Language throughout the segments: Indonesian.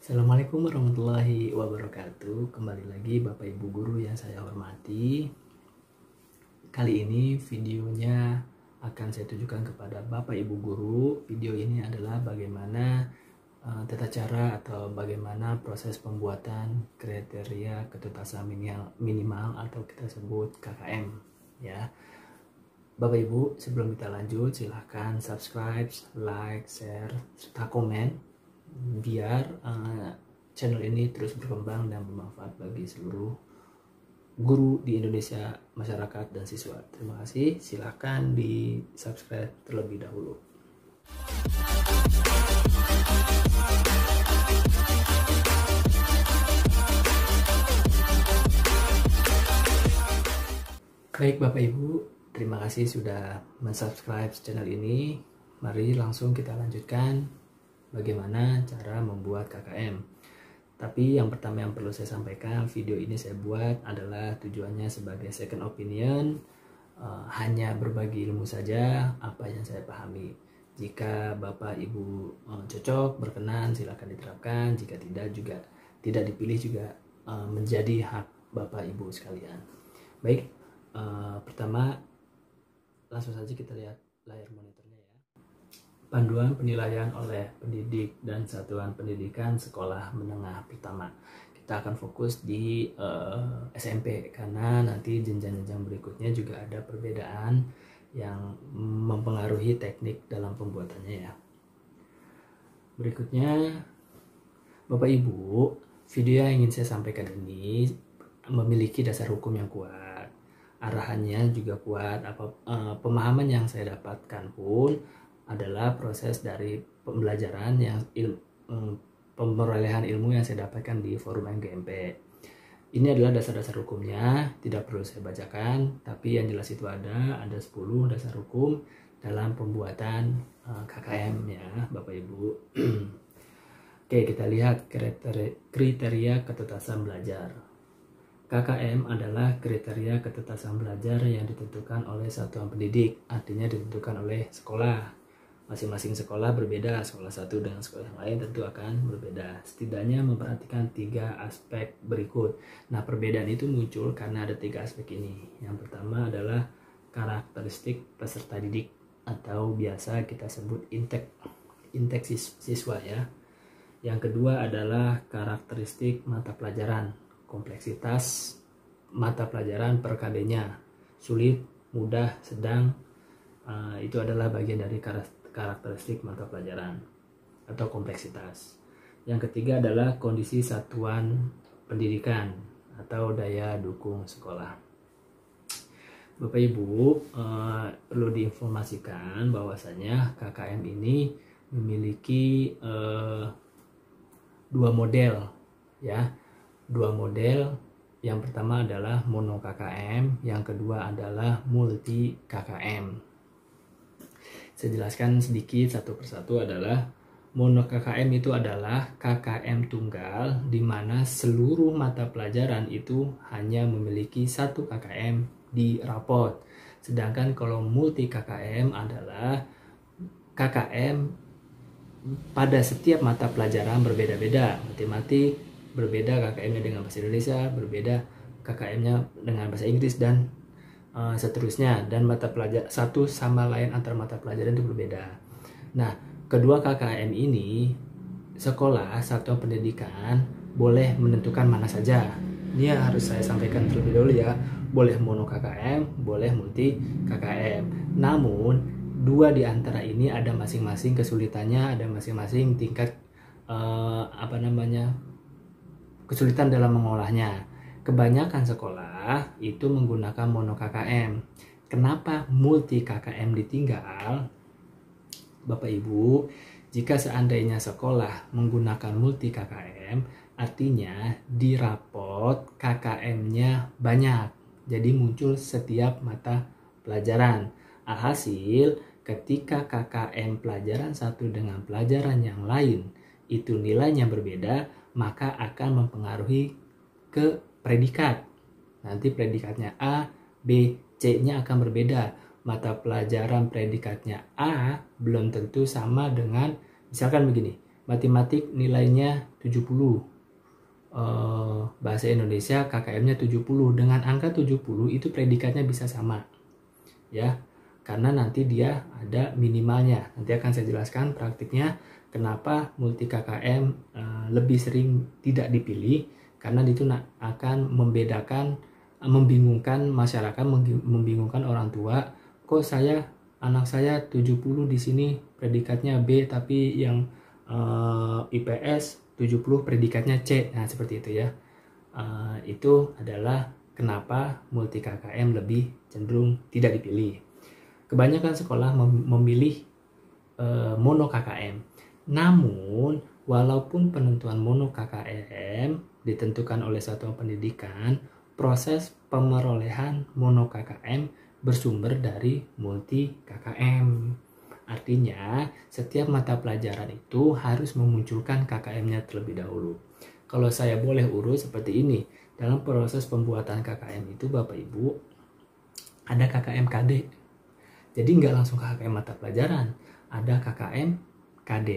Assalamualaikum warahmatullahi wabarakatuh. Kembali lagi Bapak Ibu Guru yang saya hormati. Kali ini videonya akan saya tujukan kepada Bapak Ibu Guru. Video ini adalah bagaimana tata cara atau bagaimana proses pembuatan kriteria ketuntasan minimal atau kita sebut KKM ya. Bapak Ibu, sebelum kita lanjut silahkan subscribe, like, share, serta komen biar channel ini terus berkembang dan bermanfaat bagi seluruh guru di Indonesia, masyarakat, dan siswa. Terima kasih. Silahkan di subscribe terlebih dahulu. Baik Bapak Ibu, terima kasih sudah mensubscribe channel ini. Mari langsung kita lanjutkan bagaimana cara membuat KKM. Tapi yang pertama yang perlu saya sampaikan, video ini saya buat adalah tujuannya sebagai second opinion, hanya berbagi ilmu saja apa yang saya pahami. Jika Bapak Ibu cocok, berkenan, silakan diterapkan. Jika tidak juga tidak dipilih juga menjadi hak Bapak Ibu sekalian. Baik, pertama langsung saja kita lihat layar monitornya ya. Panduan penilaian oleh pendidik dan satuan pendidikan sekolah menengah pertama. Kita akan fokus di SMP karena nanti jenjang-jenjang berikutnya juga ada perbedaan yang mempengaruhi teknik dalam pembuatannya ya. Berikutnya Bapak Ibu, video yang ingin saya sampaikan ini memiliki dasar hukum yang kuat. Arahannya juga kuat, pemahaman yang saya dapatkan pun adalah proses dari pembelajaran yang pemerolehan ilmu yang saya dapatkan di forum MGMP. Ini adalah dasar-dasar hukumnya, tidak perlu saya bacakan, tapi yang jelas itu ada 10 dasar hukum dalam pembuatan KKM ya Bapak Ibu. Oke, kita lihat kriteria ketuntasan belajar. KKM adalah kriteria ketuntasan belajar yang ditentukan oleh satuan pendidik, artinya ditentukan oleh sekolah. Masing-masing sekolah berbeda, sekolah satu dengan sekolah yang lain tentu akan berbeda. Setidaknya memperhatikan 3 aspek berikut. Nah, perbedaan itu muncul karena ada 3 aspek ini. Yang pertama adalah karakteristik peserta didik atau biasa kita sebut intek siswa ya. Yang kedua adalah karakteristik mata pelajaran, kompleksitas mata pelajaran per KB-nya, sulit, mudah, sedang, itu adalah bagian dari karakteristik mata pelajaran atau kompleksitas. Yang ketiga adalah kondisi satuan pendidikan atau daya dukung sekolah. Bapak Ibu, perlu diinformasikan bahwasanya KKM ini memiliki 2 model ya. 2 model, yang pertama adalah mono KKM, yang kedua adalah multi KKM. Saya jelaskan sedikit satu persatu. Adalah mono KKM itu adalah KKM tunggal di mana seluruh mata pelajaran itu hanya memiliki 1 KKM di rapot. Sedangkan kalau multi KKM adalah KKM pada setiap mata pelajaran berbeda-beda. Matematik berbeda KKM-nya dengan bahasa Indonesia, berbeda KKM-nya dengan bahasa Inggris, dan seterusnya. Dan mata pelajaran satu sama lain antar mata pelajaran itu berbeda. Nah, kedua KKM ini sekolah satuan pendidikan boleh menentukan mana saja. Ini harus saya sampaikan terlebih dahulu ya. Boleh mono KKM, boleh multi KKM. Namun 2 di antara ini ada masing-masing kesulitannya, ada masing-masing tingkat kesulitan dalam mengolahnya. Kebanyakan sekolah itu menggunakan mono KKM. Kenapa multi KKM ditinggal? Bapak Ibu, jika seandainya sekolah menggunakan multi KKM, artinya di rapot KKM-nya banyak. Jadi muncul setiap mata pelajaran. Alhasil, ketika KKM pelajaran satu dengan pelajaran yang lain itu nilainya berbeda, maka akan mempengaruhi ke predikat. Nanti predikatnya A, B, C-nya akan berbeda. Mata pelajaran predikatnya A belum tentu sama dengan, misalkan begini, matematik nilainya 70, bahasa Indonesia KKM-nya 70. Dengan angka 70 itu predikatnya bisa sama ya, karena nanti dia ada minimalnya. Nanti akan saya jelaskan praktiknya kenapa multi KKM lebih sering tidak dipilih, karena itu akan membedakan, membingungkan masyarakat, membingungkan orang tua. Kok anak saya 70 di sini predikatnya B, tapi yang IPS 70 predikatnya C. Nah, seperti itu ya. Itu adalah kenapa multi KKM lebih cenderung tidak dipilih. Kebanyakan sekolah memilih mono KKM. Namun, walaupun penentuan mono KKM ditentukan oleh satuan pendidikan, proses pemerolehan mono KKM bersumber dari multi KKM. Artinya, setiap mata pelajaran itu harus memunculkan KKM-nya terlebih dahulu. Kalau saya boleh urus seperti ini, dalam proses pembuatan KKM itu Bapak Ibu, ada KKM KD. Jadi nggak langsung KKM mata pelajaran, ada KKM KD.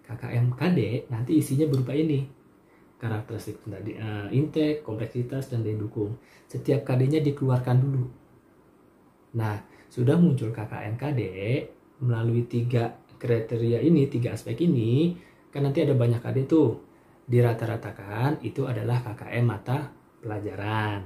KKM KD nanti isinya berupa ini: karakteristik intake, kompleksitas, dan daya dukung. Setiap KD-nya dikeluarkan dulu. Nah, sudah muncul KKM KD melalui 3 kriteria ini, 3 aspek ini, kan nanti ada banyak KD tuh. Dirata-ratakan itu adalah KKM mata pelajaran.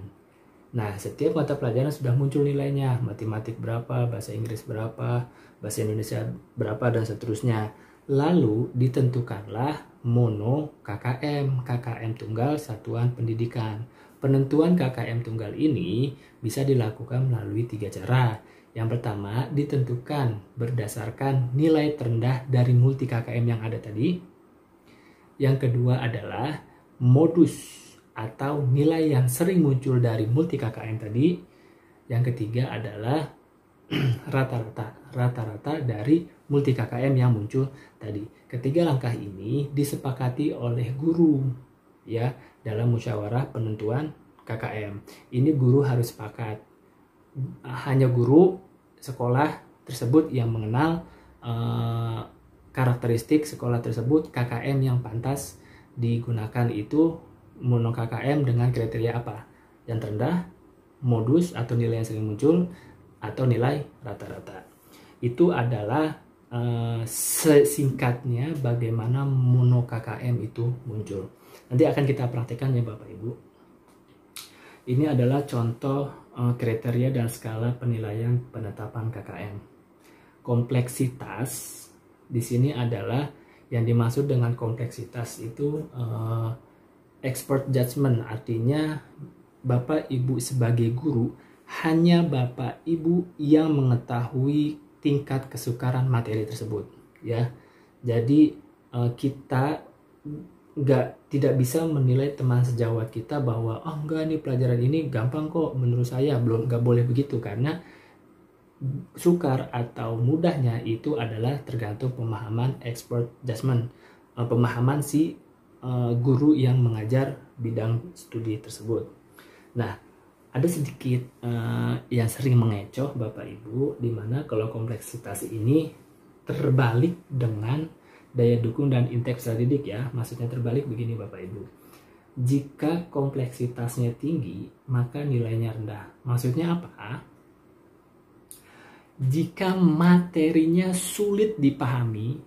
Nah, setiap mata pelajaran sudah muncul nilainya, matematik berapa, bahasa Inggris berapa, bahasa Indonesia berapa, dan seterusnya. Lalu ditentukanlah mono KKM, KKM tunggal satuan pendidikan. Penentuan KKM tunggal ini bisa dilakukan melalui 3 cara. Yang pertama, ditentukan berdasarkan nilai terendah dari multi KKM yang ada tadi. Yang kedua adalah modus atau nilai yang sering muncul dari multi KKM tadi. Yang ketiga adalah rata-rata dari multi KKM yang muncul tadi. Ketiga langkah ini disepakati oleh guru ya dalam musyawarah penentuan KKM. Ini guru harus sepakat. Hanya guru sekolah tersebut yang mengenal karakteristik sekolah tersebut, KKM yang pantas digunakan itu mono KKM dengan kriteria apa? Yang terendah, modus atau nilai yang sering muncul, atau nilai rata-rata. Itu adalah sesingkatnya bagaimana mono KKM itu muncul. Nanti akan kita praktekkan ya Bapak Ibu. Ini adalah contoh kriteria dan skala penilaian penetapan KKM. Kompleksitas di sini adalah yang dimaksud dengan kompleksitas itu expert judgment, artinya Bapak Ibu sebagai guru hanya Bapak Ibu yang mengetahui tingkat kesukaran materi tersebut ya. Jadi kita tidak bisa menilai teman sejawat kita bahwa oh enggak nih pelajaran ini gampang kok, menurut saya nggak boleh begitu, karena sukar atau mudahnya itu adalah tergantung pemahaman expert judgment, pemahaman si guru yang mengajar bidang studi tersebut. Nah, ada sedikit yang sering mengecoh Bapak Ibu, dimana kalau kompleksitas ini terbalik dengan daya dukung dan intake peserta didik ya. Maksudnya terbalik begini Bapak Ibu. Jika kompleksitasnya tinggi, maka nilainya rendah. Maksudnya apa? Jika materinya sulit dipahami,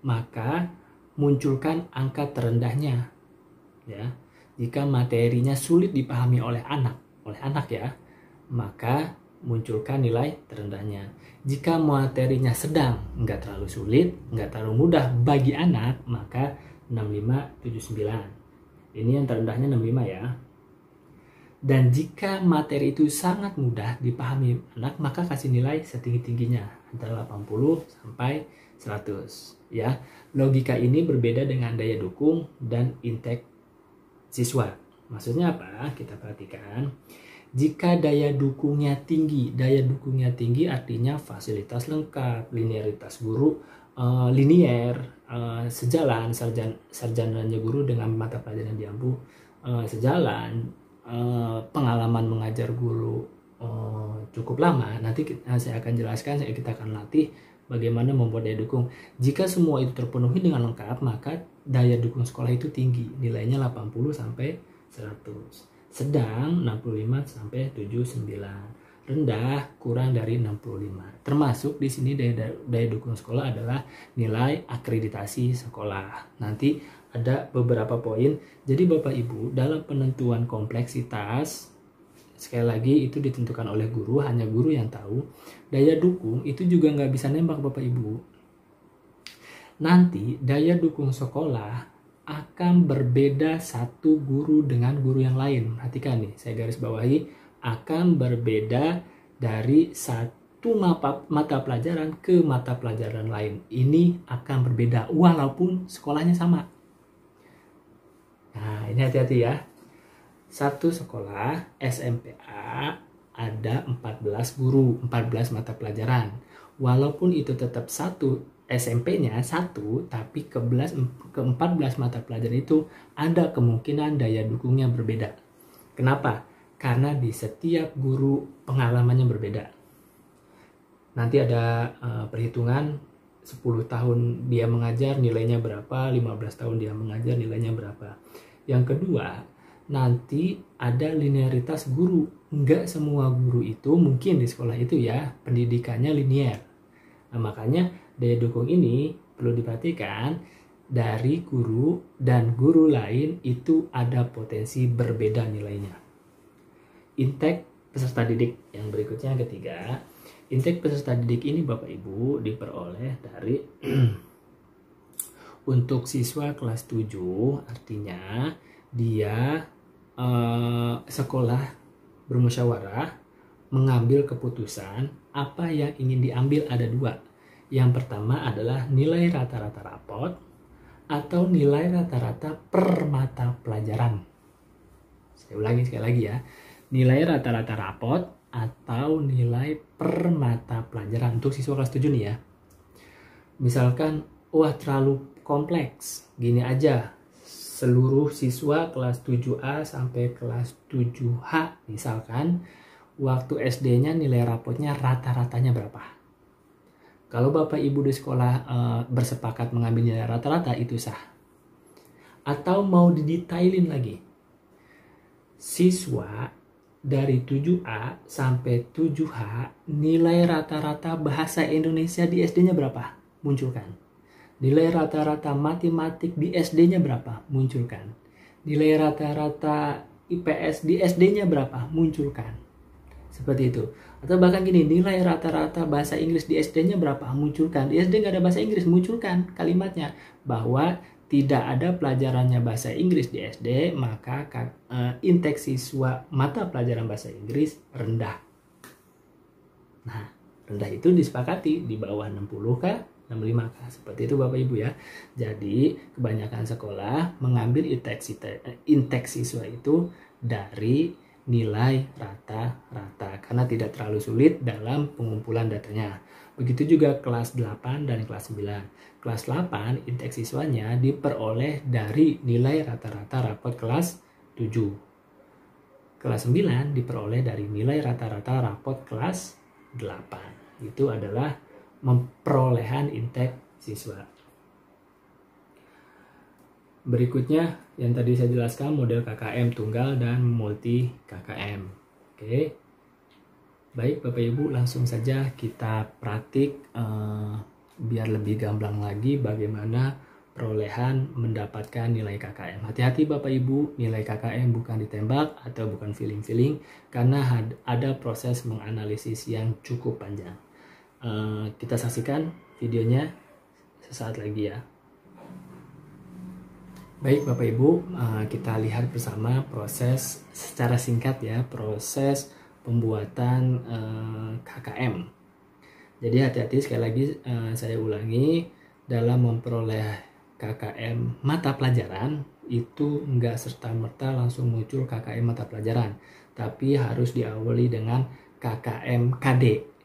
maka munculkan angka terendahnya. Ya. Jika materinya sulit dipahami oleh anak ya, maka munculkan nilai terendahnya. Jika materinya sedang, nggak terlalu sulit, nggak terlalu mudah bagi anak, maka 65-79. Ini yang terendahnya 65 ya. Dan jika materi itu sangat mudah dipahami anak, maka kasih nilai setinggi-tingginya, antara 80 sampai 100 ya. Logika ini berbeda dengan daya dukung dan intake siswa. Maksudnya apa? Kita perhatikan. Jika daya dukungnya tinggi artinya fasilitas lengkap, linearitas guru linier, sejalan, sarjananya guru dengan mata pelajaran yang diampu sejalan, pengalaman mengajar guru cukup lama. Nanti saya akan jelaskan, kita akan latih Bagaimana membuat daya dukung? Jika semua itu terpenuhi dengan lengkap, maka daya dukung sekolah itu tinggi, nilainya 80 sampai 100. Sedang 65 sampai 79. Rendah kurang dari 65. Termasuk di sini daya dukung sekolah adalah nilai akreditasi sekolah. Nanti ada beberapa poin. Jadi Bapak Ibu, dalam penentuan kompleksitas, sekali lagi itu ditentukan oleh guru, hanya guru yang tahu. Daya dukung itu juga nggak bisa nembak Bapak Ibu. Nanti daya dukung sekolah akan berbeda satu guru dengan guru yang lain. Perhatikan nih, saya garis bawahi, akan berbeda dari satu mata pelajaran ke mata pelajaran lain. Ini akan berbeda walaupun sekolahnya sama. Nah, ini hati-hati ya. Satu sekolah SMPA ada 14 guru, 14 mata pelajaran. Walaupun itu tetap satu SMP-nya satu, tapi ke 14 mata pelajaran itu ada kemungkinan daya dukungnya berbeda. Kenapa? Karena di setiap guru pengalamannya berbeda. Nanti ada perhitungan 10 tahun dia mengajar nilainya berapa, 15 tahun dia mengajar nilainya berapa. Yang kedua, nanti ada linearitas guru. Enggak semua guru itu mungkin di sekolah itu ya pendidikannya linear. Nah, makanya daya dukung ini perlu diperhatikan, dari guru dan guru lain itu ada potensi berbeda nilainya. Intake peserta didik yang berikutnya, yang ketiga, intake peserta didik ini Bapak Ibu diperoleh dari untuk siswa kelas 7, artinya dia sekolah bermusyawarah mengambil keputusan apa yang ingin diambil. Ada dua. Yang pertama adalah nilai rata-rata rapot atau nilai rata-rata per mata pelajaran. Saya ulangi sekali lagi ya. Nilai rata-rata rapot atau nilai per mata pelajaran untuk siswa kelas 7 nih ya. Misalkan, wah terlalu kompleks, gini aja, seluruh siswa kelas 7A sampai kelas 7H misalkan, waktu SD-nya nilai rapotnya rata-ratanya berapa. Kalau Bapak Ibu di sekolah bersepakat mengambil nilai rata-rata, itu sah. Atau mau didetailin lagi, siswa dari 7A sampai 7H nilai rata-rata bahasa Indonesia di SD-nya berapa? Munculkan. Nilai rata-rata matematik di SD-nya berapa? Munculkan. Nilai rata-rata IPS di SD-nya berapa? Munculkan. Seperti itu. Atau bahkan gini, nilai rata-rata bahasa Inggris di SD-nya berapa? Munculkan. Di SD nggak ada bahasa Inggris, munculkan kalimatnya bahwa tidak ada pelajarannya bahasa Inggris di SD, maka intake siswa mata pelajaran bahasa Inggris rendah. Nah, rendah itu disepakati di bawah 60 kah? 65 kah? Seperti itu Bapak Ibu ya. Jadi, kebanyakan sekolah mengambil intake siswa itu dari nilai rata-rata karena tidak terlalu sulit dalam pengumpulan datanya. Begitu juga kelas 8 dan kelas 9. Kelas 8 intake siswanya diperoleh dari nilai rata-rata rapot kelas 7. Kelas 9 diperoleh dari nilai rata-rata rapot kelas 8. Itu adalah perolehan intake siswa. Berikutnya yang tadi saya jelaskan model KKM tunggal dan multi KKM. Oke. Baik Bapak Ibu, langsung saja kita praktik biar lebih gamblang lagi bagaimana perolehan mendapatkan nilai KKM. Hati-hati Bapak Ibu, nilai KKM bukan ditembak atau bukan feeling-feeling, karena ada proses menganalisis yang cukup panjang. Kita saksikan videonya sesaat lagi ya. Baik Bapak Ibu, kita lihat bersama proses secara singkat ya, proses pembuatan KKM. Jadi hati-hati, sekali lagi saya ulangi, dalam memperoleh KKM mata pelajaran itu enggak serta-merta langsung muncul KKM mata pelajaran, tapi harus diawali dengan KKM KD.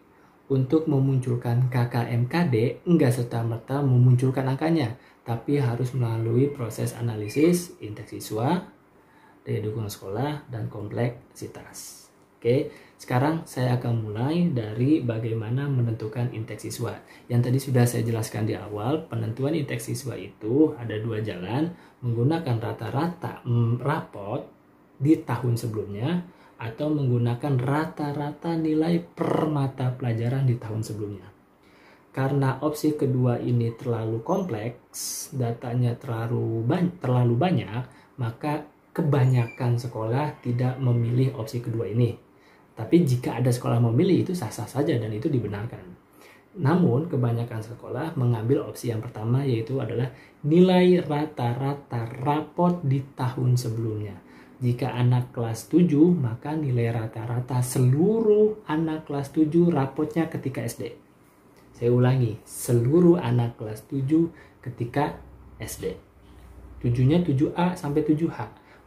Untuk memunculkan KKM KD enggak serta-merta memunculkan angkanya, tapi harus melalui proses analisis intake siswa, daya dukung sekolah, dan kompleksitas. Oke, sekarang saya akan mulai dari bagaimana menentukan indeks siswa. Yang tadi sudah saya jelaskan di awal, penentuan indeks siswa itu ada dua jalan, menggunakan rata-rata rapot di tahun sebelumnya atau menggunakan rata-rata nilai per mata pelajaran di tahun sebelumnya. Karena opsi kedua ini terlalu kompleks, datanya terlalu banyak, maka kebanyakan sekolah tidak memilih opsi kedua ini. Tapi jika ada sekolah memilih itu sah-sah saja dan itu dibenarkan. Namun kebanyakan sekolah mengambil opsi yang pertama, yaitu adalah nilai rata-rata rapot di tahun sebelumnya. Jika anak kelas 7, maka nilai rata-rata seluruh anak kelas 7 rapotnya ketika SD. Saya ulangi, seluruh anak kelas 7 ketika SD. 7-nya 7A sampai 7H.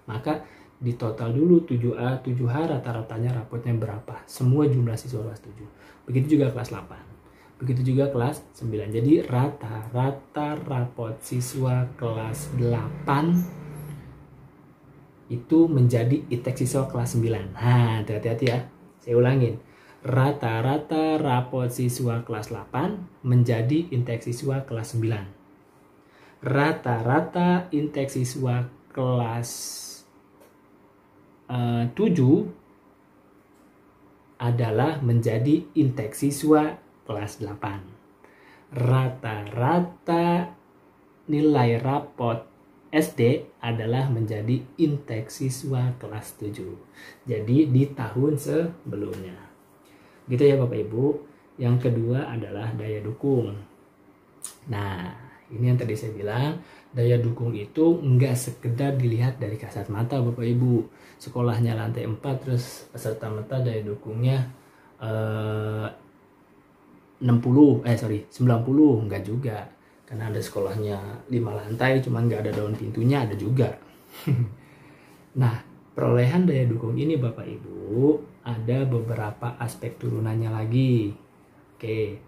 Maka di total dulu 7A, 7H rata-ratanya rapotnya berapa? Semua jumlah siswa kelas 7. Begitu juga kelas 8. Begitu juga kelas 9. Jadi rata-rata rapot siswa kelas 8 itu menjadi indeks siswa kelas 9. Nah, hati-hati ya. Saya ulangin. Rata-rata rapot siswa kelas 8 menjadi indeks siswa kelas 9. Rata-rata indeks siswa kelas 7 adalah menjadi indeks siswa kelas 8. Rata-rata nilai rapot SD adalah menjadi indeks siswa kelas 7. Jadi di tahun sebelumnya. Gitu ya Bapak Ibu. Yang kedua adalah daya dukung. Nah, ini yang tadi saya bilang, daya dukung itu enggak sekedar dilihat dari kasat mata Bapak Ibu. Sekolahnya lantai 4 terus serta-merta daya dukungnya 90 enggak juga. Karena ada sekolahnya 5 lantai cuman enggak ada daun pintunya, ada juga. Nah, perolehan daya dukung ini Bapak Ibu ada beberapa aspek turunannya lagi. Oke.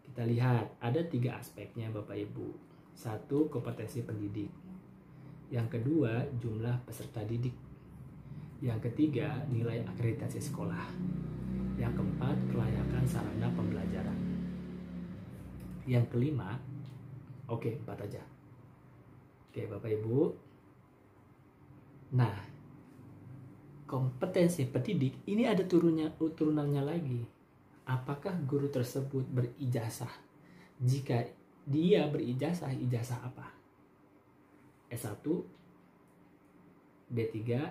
Kita lihat, ada 3 aspeknya Bapak Ibu. 1, kompetensi pendidik. Yang kedua, jumlah peserta didik. Yang ketiga, nilai akreditasi sekolah. Yang keempat, kelayakan sarana pembelajaran. Yang kelima, 4 aja. Oke Bapak Ibu. Nah, kompetensi pendidik ini ada turunannya lagi. Apakah guru tersebut berijazah? Jika dia berijazah, ijazah apa? S1, D3,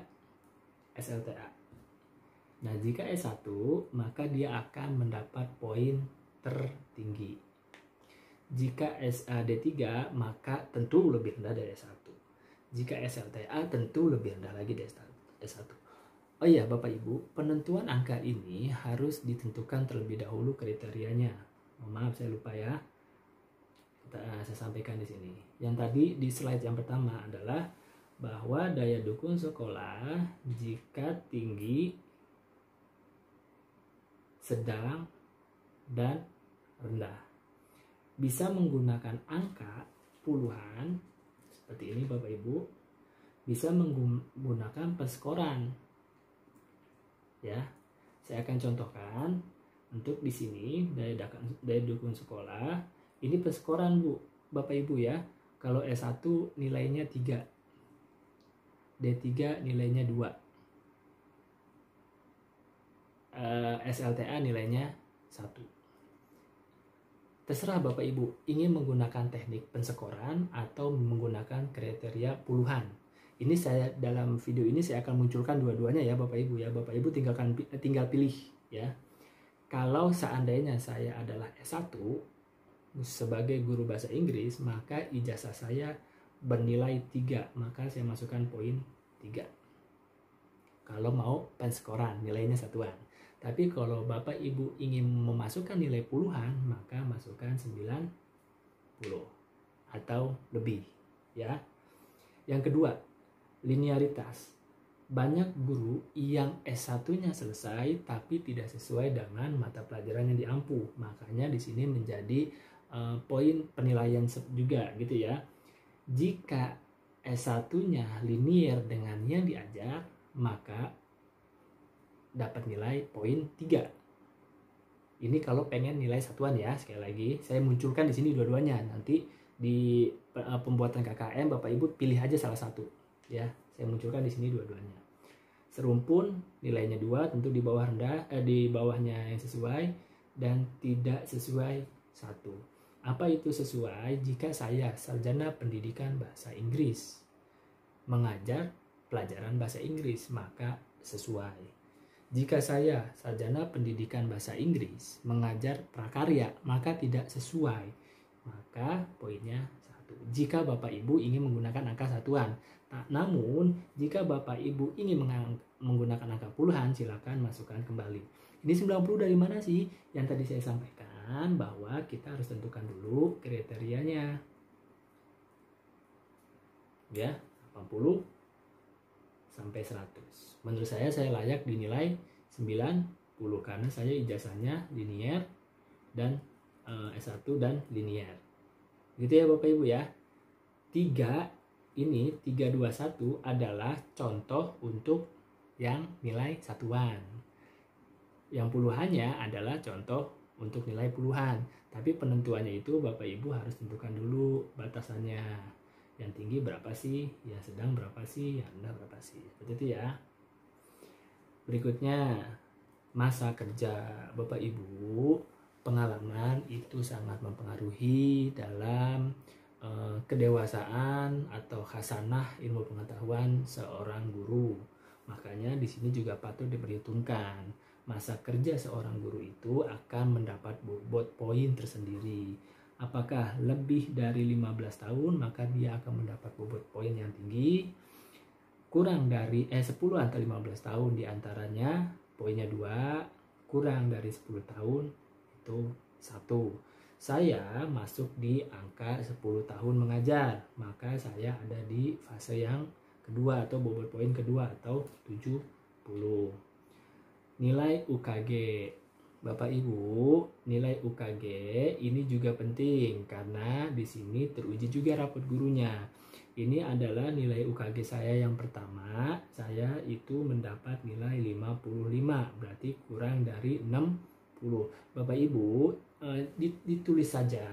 SLTA. Nah, jika S1, maka dia akan mendapat poin tertinggi. Jika D3, maka tentu lebih rendah dari S1. Jika SLTA, tentu lebih rendah lagi dari S1. Oh iya Bapak Ibu, penentuan angka ini harus ditentukan terlebih dahulu kriterianya. Maaf saya lupa ya. Saya sampaikan di sini. Yang tadi di slide yang pertama adalah bahwa daya dukung sekolah jika tinggi, sedang, dan rendah. Bisa menggunakan angka puluhan seperti ini Bapak Ibu. Bisa menggunakan perskoran. Ya, saya akan contohkan untuk di sini daya dukung sekolah ini perskoran Bu, Bapak Ibu ya. Kalau S1 nilainya 3, D3 nilainya 2, SLTA nilainya 1. Terserah Bapak Ibu ingin menggunakan teknik penskoran atau menggunakan kriteria puluhan. Ini saya dalam video ini saya akan munculkan dua-duanya ya Bapak Ibu ya. Bapak Ibu tinggal pilih ya. Kalau seandainya saya adalah S1 sebagai guru bahasa Inggris, maka ijazah saya bernilai 3, maka saya masukkan poin 3. Kalau mau penskoran nilainya satuan. Tapi kalau Bapak Ibu ingin memasukkan nilai puluhan, maka masukkan 90 atau lebih ya. Yang kedua, linearitas. Banyak guru yang S1-nya selesai tapi tidak sesuai dengan mata pelajaran yang diampu. Makanya di sini menjadi poin penilaian juga gitu ya. Jika S1-nya linear dengan yang diajar, maka dapat nilai poin 3. Ini kalau pengen nilai satuan ya. Sekali lagi saya munculkan di sini dua-duanya. Nanti di pembuatan KKM Bapak Ibu pilih aja salah satu ya. Saya munculkan di sini dua-duanya. Serumpun nilainya 2, tentu di bawah di bawahnya yang sesuai, dan tidak sesuai 1. Apa itu sesuai? Jika saya sarjana pendidikan bahasa Inggris mengajar pelajaran bahasa Inggris, maka sesuai. Jika saya sarjana pendidikan bahasa Inggris mengajar prakarya, maka tidak sesuai, maka poinnya 1. Jika Bapak Ibu ingin menggunakan angka satuan. Namun jika Bapak Ibu ingin menggunakan angka puluhan, silakan masukkan kembali. Ini 90 dari mana sih? Yang tadi saya sampaikan bahwa kita harus tentukan dulu kriterianya. Ya, 80 sampai 100. Menurut saya layak dinilai 90 karena saya ijazahnya linier dan S1 dan linier. Gitu ya Bapak Ibu ya. 321 adalah contoh untuk yang nilai satuan. Yang puluhannya adalah contoh untuk nilai puluhan. Tapi penentuannya itu Bapak Ibu harus tentukan dulu batasannya. Yang tinggi berapa sih? Yang sedang berapa sih? Yang rendah berapa sih? Seperti itu ya. Berikutnya, masa kerja Bapak Ibu. Pengalaman itu sangat mempengaruhi dalam kedewasaan atau khasanah ilmu pengetahuan seorang guru. Makanya di sini juga patut diperhitungkan. Masa kerja seorang guru itu akan mendapat bobot poin tersendiri. Apakah lebih dari 15 tahun, maka dia akan mendapat bobot poin yang tinggi. Kurang dari 10 atau 15 tahun diantaranya poinnya 2. Kurang dari 10 tahun itu 1. Saya masuk di angka 10 tahun mengajar, maka saya ada di fase yang kedua atau bobot poin kedua atau 70. Nilai UKG. Bapak Ibu, nilai UKG ini juga penting karena di sini teruji juga rapot gurunya. Ini adalah nilai UKG saya yang pertama. Saya itu mendapat nilai 55, berarti kurang dari 60. Bapak Ibu, ditulis saja.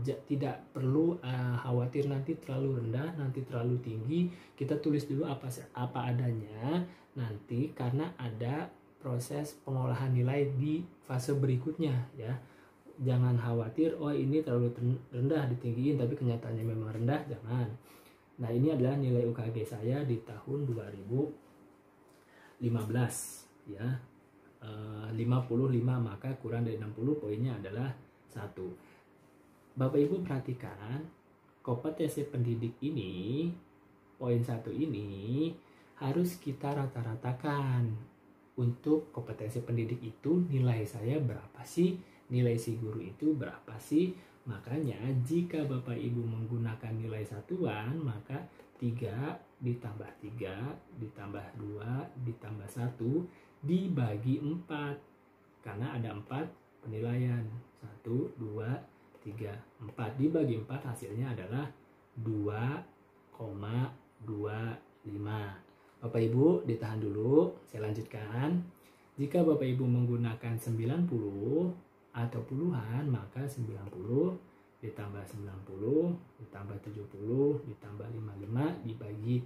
Tidak perlu khawatir nanti terlalu rendah, nanti terlalu tinggi. Kita tulis dulu apa adanya nanti, karena ada proses pengolahan nilai di fase berikutnya ya. Jangan khawatir, oh ini terlalu rendah ditinggiin tapi kenyataannya memang rendah, jangan. Nah, ini adalah nilai UKG saya di tahun 2015 ya. 55, maka kurang dari 60 poinnya adalah 1. Bapak Ibu perhatikan, kompetensi pendidik ini, poin 1 ini harus kita rata-ratakan. Untuk kompetensi pendidik itu nilai saya berapa sih? Nilai si guru itu berapa sih? Makanya jika Bapak Ibu menggunakan nilai satuan, maka 3 ditambah 3 ditambah 2 ditambah 1 dibagi 4. Karena ada 4 penilaian. 1, 2, 3, 4. Dibagi 4 hasilnya adalah 2,25. Bapak Ibu ditahan dulu, saya lanjutkan. Jika Bapak Ibu menggunakan 90 atau puluhan, maka 90 ditambah 90 ditambah 70 ditambah 55 dibagi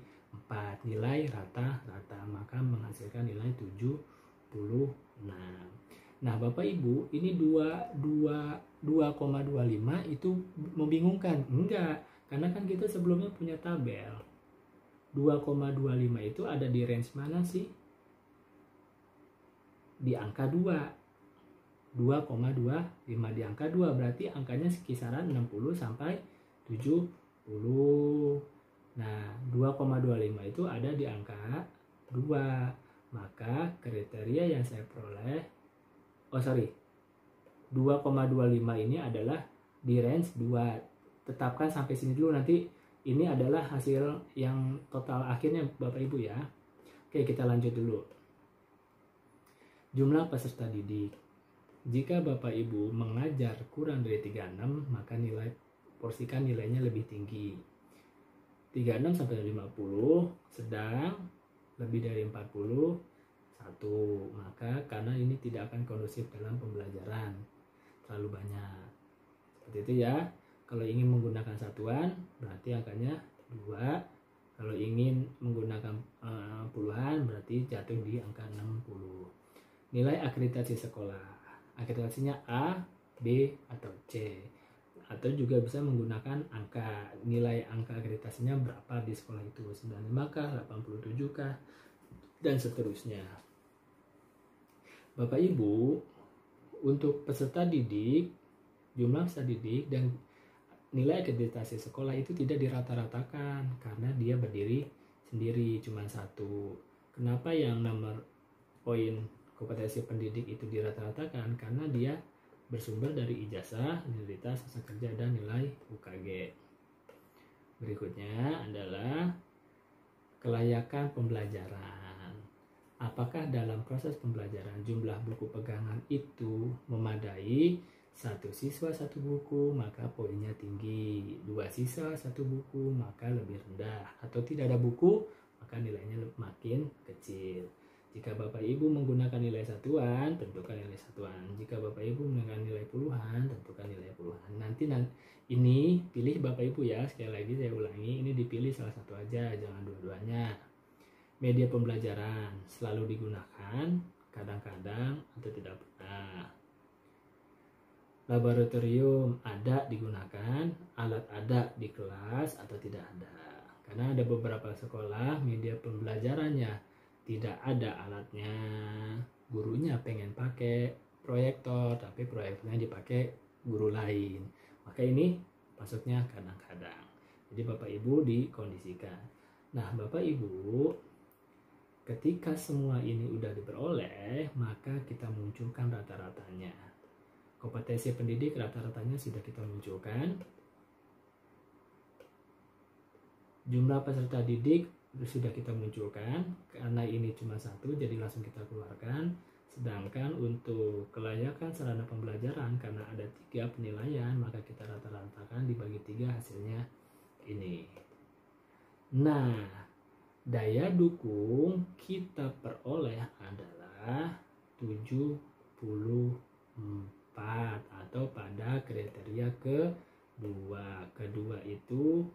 4. Nilai rata-rata, maka menghasilkan nilai 76. Nah Bapak Ibu, ini 2,25 itu membingungkan? Enggak, karena kan kita sebelumnya punya tabel. 2,25 itu ada di range mana sih? Di angka 2. 2,25 di angka 2, berarti angkanya kisaran 60 sampai 70. Nah, 2,25 itu ada di angka 2. Maka kriteria yang saya peroleh 2,25 ini adalah di range 2. Tetapkan sampai sini dulu, nanti ini adalah hasil yang total akhirnya Bapak Ibu ya. Oke, kita lanjut dulu. Jumlah peserta didik. Jika Bapak Ibu mengajar kurang dari 36, maka porsikan nilainya lebih tinggi. 36 sampai 50, sedang lebih dari 40, satu, maka karena ini tidak akan kondusif dalam pembelajaran terlalu banyak. Seperti itu ya. Kalau ingin menggunakan satuan berarti angkanya 2. Kalau ingin menggunakan puluhan berarti jatuh di angka 60. Nilai akreditasi sekolah. Akreditasinya A, B, atau C. Atau juga bisa menggunakan angka. Nilai angka akreditasinya berapa di sekolah itu. 95 kah, 87 kah, dan seterusnya. Bapak Ibu, untuk peserta didik, jumlah peserta didik dan nilai akreditasi sekolah itu tidak dirata-ratakan karena dia berdiri sendiri cuma satu. Kenapa yang nomor poin kompetensi pendidik itu dirata-ratakan? Karena dia bersumber dari ijazah, identitas, hasil kerja, dan nilai UKG. Berikutnya adalah kelayakan pembelajaran. Apakah dalam proses pembelajaran jumlah buku pegangan itu memadai? 1 siswa 1 buku maka poinnya tinggi, 2 siswa 1 buku maka lebih rendah, atau tidak ada buku maka nilainya makin kecil. Jika Bapak Ibu menggunakan nilai satuan, tentukan nilai satuan. Jika Bapak Ibu menggunakan nilai puluhan, tentukan nilai puluhan. Nanti ini pilih Bapak Ibu ya, sekali lagi saya ulangi, ini dipilih salah satu aja, jangan dua-duanya. Media pembelajaran selalu digunakan, kadang-kadang atau tidak pernah. Laboratorium ada digunakan, alat ada di kelas atau tidak ada. Karena ada beberapa sekolah media pembelajarannya tidak ada alatnya. Gurunya pengen pakai proyektor, tapi proyektornya dipakai guru lain. Maka ini masuknya kadang-kadang. Jadi Bapak Ibu dikondisikan. Nah Bapak Ibu, ketika semua ini udah diperoleh, maka kita munculkan rata-ratanya. Kompetensi pendidik rata-ratanya sudah kita munculkan. Jumlah peserta didik sudah kita munculkan. Karena ini cuma satu, jadi langsung kita keluarkan. Sedangkan untuk kelayakan sarana pembelajaran, karena ada 3 penilaian, maka kita rata-ratakan dibagi 3, hasilnya ini. Nah, daya dukung kita peroleh adalah 74 atau pada kriteria kedua itu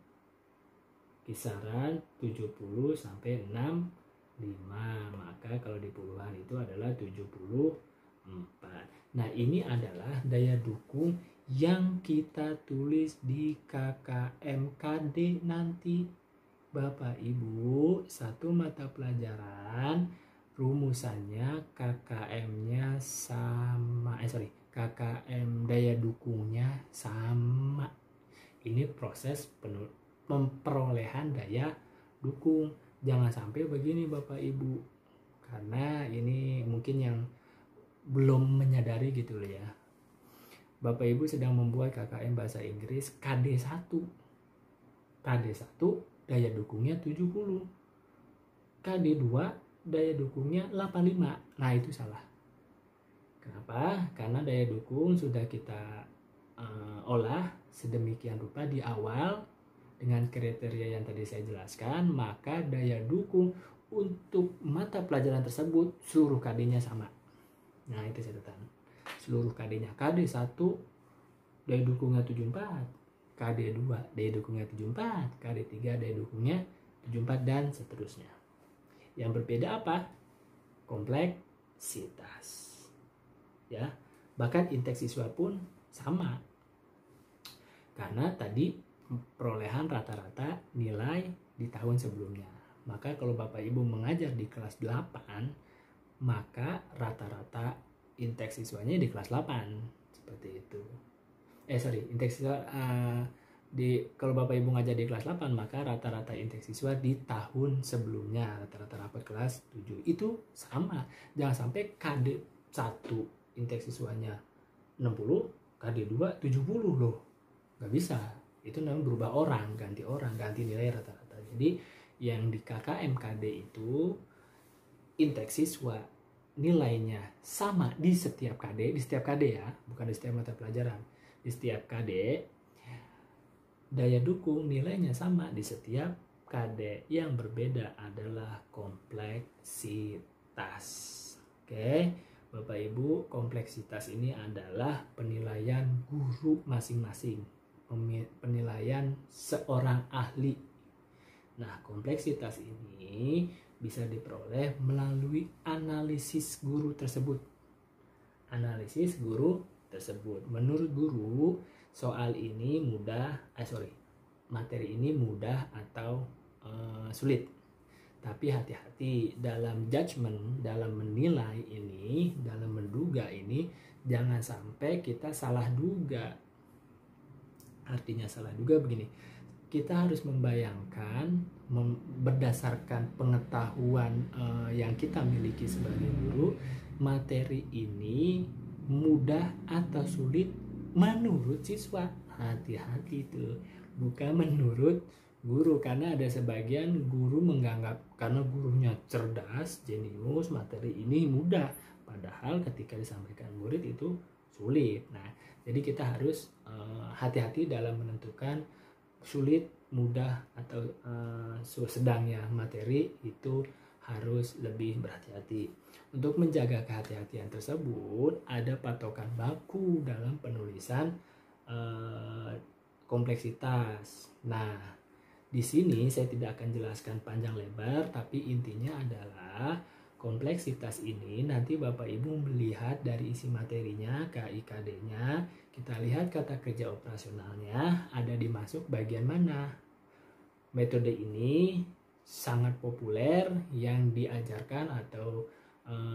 kisaran 70 sampai 65. Maka kalau di puluhan itu adalah 74. Nah, ini adalah daya dukung yang kita tulis di KKMKD nanti. Bapak Ibu, satu mata pelajaran rumusannya KKM-nya sama, KKM daya dukungnya sama. Ini proses perolehan daya dukung. Jangan sampai begini Bapak Ibu, karena ini mungkin yang belum menyadari gitu loh ya. Bapak Ibu sedang membuat KKM bahasa Inggris KD1. KD1 daya dukungnya 70. KD2 daya dukungnya 85. Nah, itu salah. Kenapa? Karena daya dukung sudah kita olah sedemikian rupa di awal dengan kriteria yang tadi saya jelaskan, maka daya dukung untuk mata pelajaran tersebut seluruh KD-nya sama. Nah, itu catatan. Seluruh KD-nya. KD1 daya dukungnya 74. KD2 daya dukungnya 74, KD3 daya dukungnya 74, dan seterusnya. Yang berbeda apa? Kompleksitas. Ya, bahkan indeks siswa pun sama. Karena tadi perolehan rata-rata nilai di tahun sebelumnya. Maka kalau Bapak Ibu mengajar di kelas 8, maka rata-rata indeks siswanya di kelas 8. Seperti itu. Indeks siswa kalau Bapak Ibu ngajar di kelas 8, maka rata-rata indeks siswa di tahun sebelumnya, rata-rata rapor kelas 7 itu sama. Jangan sampai KD1 indeks siswanya 60, KD2 70 loh. Gak bisa. Itu namanya berubah orang, ganti nilai rata-rata. Jadi yang di KKMKD itu indeks siswa nilainya sama di setiap KD ya, bukan di setiap mata pelajaran. Di setiap KD, daya dukung nilainya sama di setiap KD. Yang berbeda adalah kompleksitas. kompleksitas. Oke, Bapak Ibu, kompleksitas ini adalah penilaian guru masing-masing, penilaian seorang ahli. Nah, kompleksitas ini bisa diperoleh melalui analisis guru tersebut. Analisis guru tersebut. Menurut guru, soal ini materi ini mudah atau sulit. Tapi hati-hati dalam judgement, dalam menilai ini, dalam menduga ini, jangan sampai kita salah duga. Artinya salah duga begini, kita harus membayangkan berdasarkan pengetahuan yang kita miliki sebagai guru, materi ini mudah atau sulit menurut siswa. Hati-hati itu, bukan menurut guru, karena ada sebagian guru menganggap karena gurunya cerdas, jenius, materi ini mudah, padahal ketika disampaikan murid itu sulit. Nah, jadi kita harus hati-hati dalam menentukan sulit, mudah, atau sedangnya materi itu harus lebih berhati-hati. Untuk menjaga kehati-hatian tersebut, ada patokan baku dalam penulisan kompleksitas. Nah, di sini saya tidak akan jelaskan panjang lebar, tapi intinya adalah kompleksitas ini nanti Bapak Ibu melihat dari isi materinya, KIKD-nya, kita lihat kata kerja operasionalnya ada dimasuk bagian mana. Metode ini sangat populer yang diajarkan atau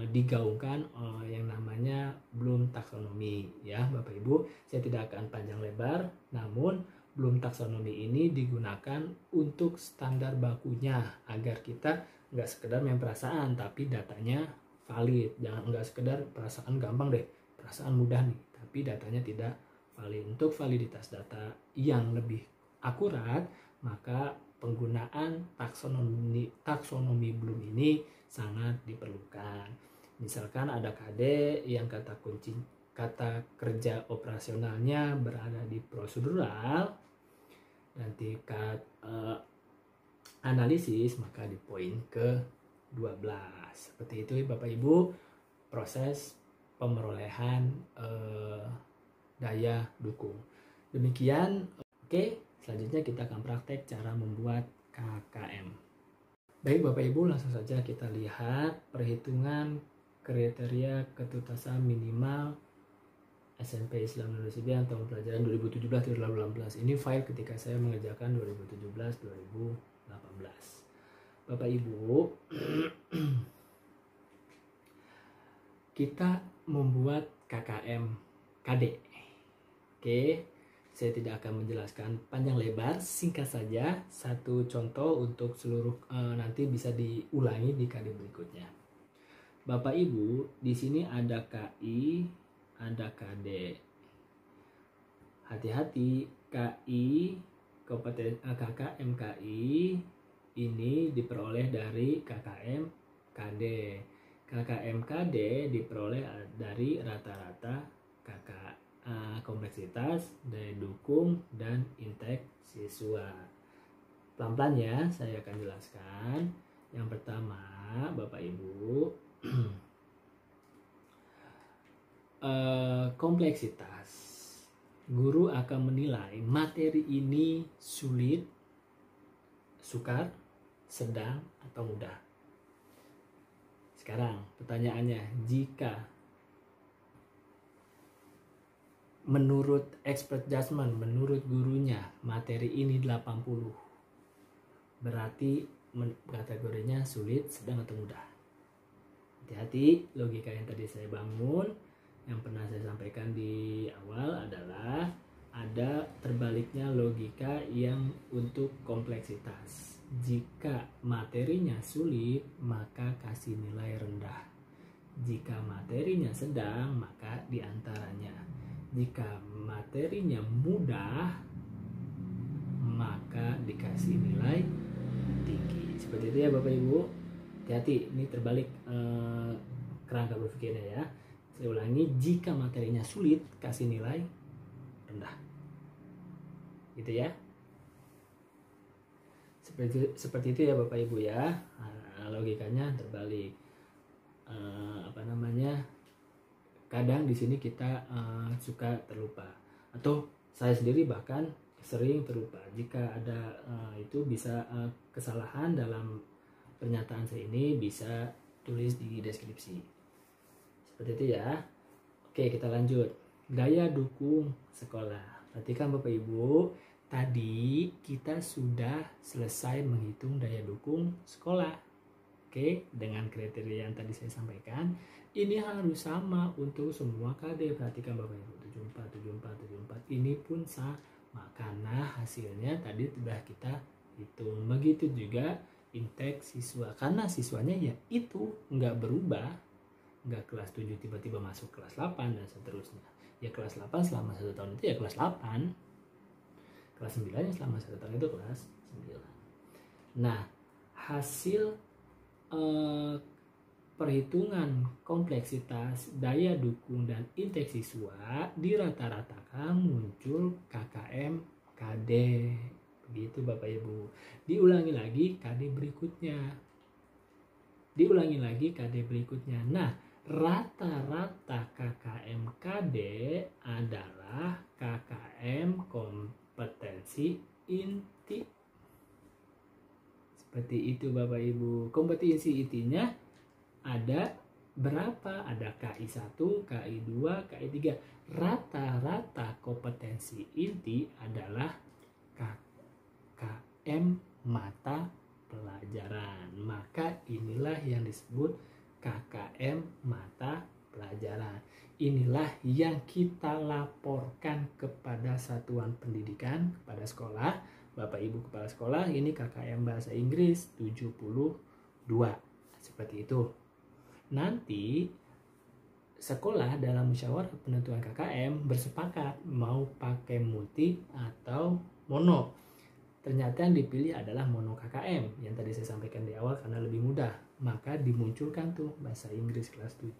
digaungkan yang namanya Bloom taksonomi, ya Bapak Ibu. Saya tidak akan panjang lebar, namun Bloom taksonomi ini digunakan untuk standar bakunya agar kita nggak sekedar main perasaan tapi datanya valid. Jangan nggak sekedar perasaan gampang deh, perasaan mudah nih, tapi datanya tidak valid. Untuk validitas data yang lebih akurat, maka penggunaan taksonomi Bloom ini sangat diperlukan. Misalkan ada KD yang kata kerja operasionalnya berada di prosedural dan tingkat analisis, maka di poin ke-12. Seperti itu Bapak Ibu proses pemerolehan daya dukung. Demikian. Oke, selanjutnya kita akan praktek cara membuat KKM. Baik Bapak Ibu, langsung saja kita lihat perhitungan kriteria ketuntasan minimal SMP Islam Indonesia tahun pelajaran 2017-2018. Ini file ketika saya mengerjakan 2017-2018. Bapak Ibu, kita membuat KKM KD. Oke, saya tidak akan menjelaskan panjang lebar, singkat saja satu contoh untuk seluruh nanti bisa diulangi di KD berikutnya. Bapak Ibu, di sini ada KI, ada KD. Hati-hati, KKM KI ini diperoleh dari KKM KD. KKM KD diperoleh dari rata-rata kompleksitas, daya dukung, dan intake siswa. Pelan-pelan ya, saya akan jelaskan. Yang pertama, Bapak Ibu, kompleksitas. Guru akan menilai materi ini sulit, sukar, sedang, atau mudah. Sekarang pertanyaannya, jika menurut expert judgment, menurut gurunya materi ini 80, berarti kategorinya sulit, sedang, atau mudah. Hati-hati, logika yang tadi saya bangun, yang pernah saya sampaikan di awal adalah ada terbaliknya logika yang untuk kompleksitas. Jika materinya sulit, maka kasih nilai rendah. Jika materinya sedang, maka diantaranya. Jika materinya mudah, maka dikasih nilai tinggi. Seperti itu ya Bapak Ibu. Hati-hati, ini terbalik kerangka berpikirnya ya. Saya ulangi, jika materinya sulit, kasih nilai rendah. Gitu ya. Seperti itu ya Bapak Ibu ya. Logikanya terbalik. apa namanya, kadang di sini kita suka terlupa, atau saya sendiri bahkan sering terlupa. Jika ada itu bisa kesalahan dalam pernyataan saya ini, bisa tulis di deskripsi seperti itu ya. Oke, kita lanjut. Daya dukung sekolah. Perhatikan Bapak Ibu, tadi kita sudah selesai menghitung daya dukung sekolah. Oke, dengan kriteria yang tadi saya sampaikan, ini harus sama untuk semua KD. Perhatikan Bapak Ibu, 74, 74, 74. Ini pun sama karena hasilnya tadi sudah kita hitung. Begitu juga intake siswa, karena siswanya ya itu nggak berubah, nggak kelas 7 tiba-tiba masuk kelas 8 dan seterusnya. Ya kelas 8 selama 1 tahun itu ya kelas 8, kelas 9 yang selama 1 tahun itu kelas 9. Nah, hasil perhitungan kompleksitas daya dukung dan intake siswa dirata-ratakan muncul KKM KD. Begitu Bapak Ibu. Diulangi lagi KD berikutnya. Nah, rata-rata KKM KD adalah KKM kompetensi inti. Seperti itu Bapak Ibu. Kompetensi intinya ada berapa? Ada KI1, KI2, KI3. Rata-rata kompetensi inti adalah KKM mata pelajaran. Maka inilah yang disebut KKM mata pelajaran. Inilah yang kita laporkan kepada satuan pendidikan, kepada sekolah. Bapak Ibu kepala sekolah, ini KKM bahasa Inggris 72. Seperti itu. Nanti sekolah dalam musyawarah penentuan KKM bersepakat mau pakai multi atau mono. Ternyata yang dipilih adalah mono KKM yang tadi saya sampaikan di awal karena lebih mudah. Maka dimunculkan tuh bahasa Inggris kelas 7,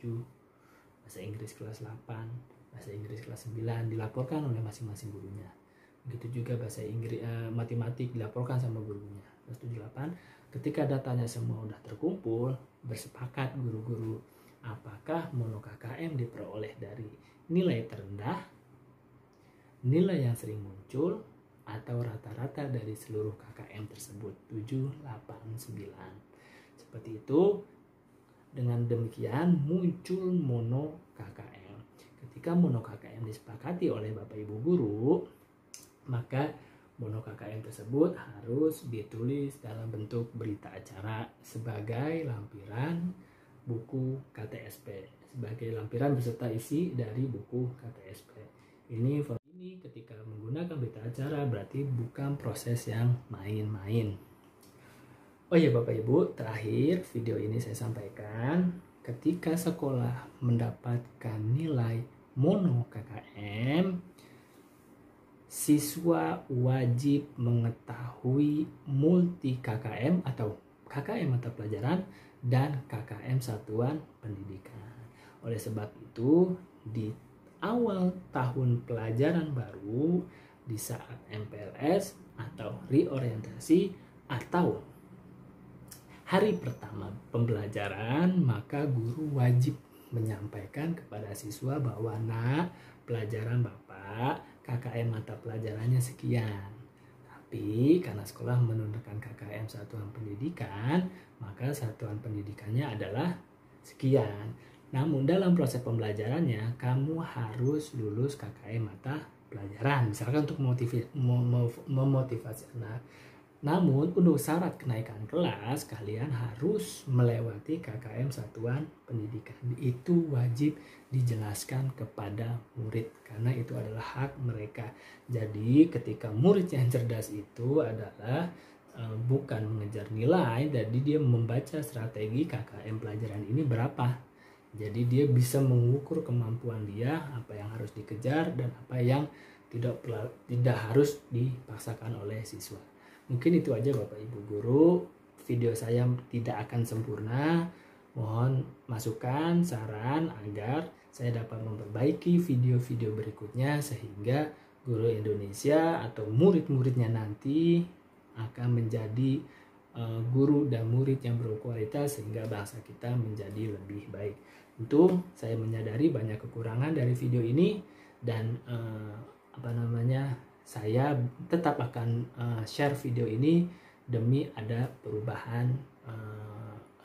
bahasa Inggris kelas 8, bahasa Inggris kelas 9 dilaporkan oleh masing-masing gurunya. Begitu juga bahasa Inggris matematik dilaporkan sama gurunya. Kelas 7, 8. Ketika datanya semua udah terkumpul, bersepakat guru-guru apakah mono KKM diperoleh dari nilai terendah, nilai yang sering muncul, atau rata-rata dari seluruh KKM tersebut 7, 8, 9. Seperti itu. Dengan demikian muncul mono KKM. Ketika mono KKM disepakati oleh Bapak Ibu guru, maka mono KKM tersebut harus ditulis dalam bentuk berita acara sebagai lampiran buku KTSP, sebagai lampiran beserta isi dari buku KTSP. Ini ketika menggunakan berita acara berarti bukan proses yang main-main. Oh iya Bapak Ibu, terakhir video ini saya sampaikan, ketika sekolah mendapatkan nilai mono KKM, siswa wajib mengetahui multi KKM atau KKM mata pelajaran dan KKM satuan pendidikan. Oleh sebab itu, di awal tahun pelajaran baru, di saat MPLS atau reorientasi atau hari pertama pembelajaran, maka guru wajib menyampaikan kepada siswa bahwa nak, pelajaran Bapak KKM mata pelajarannya sekian. Tapi karena sekolah menunjukkan KKM satuan pendidikan, maka satuan pendidikannya adalah sekian. Namun dalam proses pembelajarannya kamu harus lulus KKM mata pelajaran, misalkan untuk memotivasi anak. Namun untuk syarat kenaikan kelas kalian harus melewati KKM satuan pendidikan. Itu wajib dijelaskan kepada murid karena itu adalah hak mereka. Jadi ketika murid yang cerdas itu adalah bukan mengejar nilai, jadi dia membaca strategi KKM pelajaran ini berapa. Jadi dia bisa mengukur kemampuan dia, apa yang harus dikejar dan apa yang tidak harus dipaksakan oleh siswa. Mungkin itu aja Bapak Ibu guru. Video saya tidak akan sempurna. Mohon masukan, saran agar saya dapat memperbaiki video-video berikutnya sehingga guru Indonesia atau murid-muridnya nanti akan menjadi guru dan murid yang berkualitas sehingga bangsa kita menjadi lebih baik. Tentu saya menyadari banyak kekurangan dari video ini dan saya tetap akan share video ini demi ada perubahan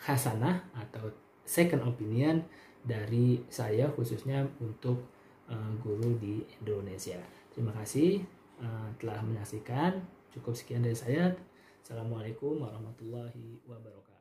hasanah atau second opinion dari saya khususnya untuk guru di Indonesia. Terima kasih telah menyaksikan. Cukup sekian dari saya. Assalamualaikum warahmatullahi wabarakatuh.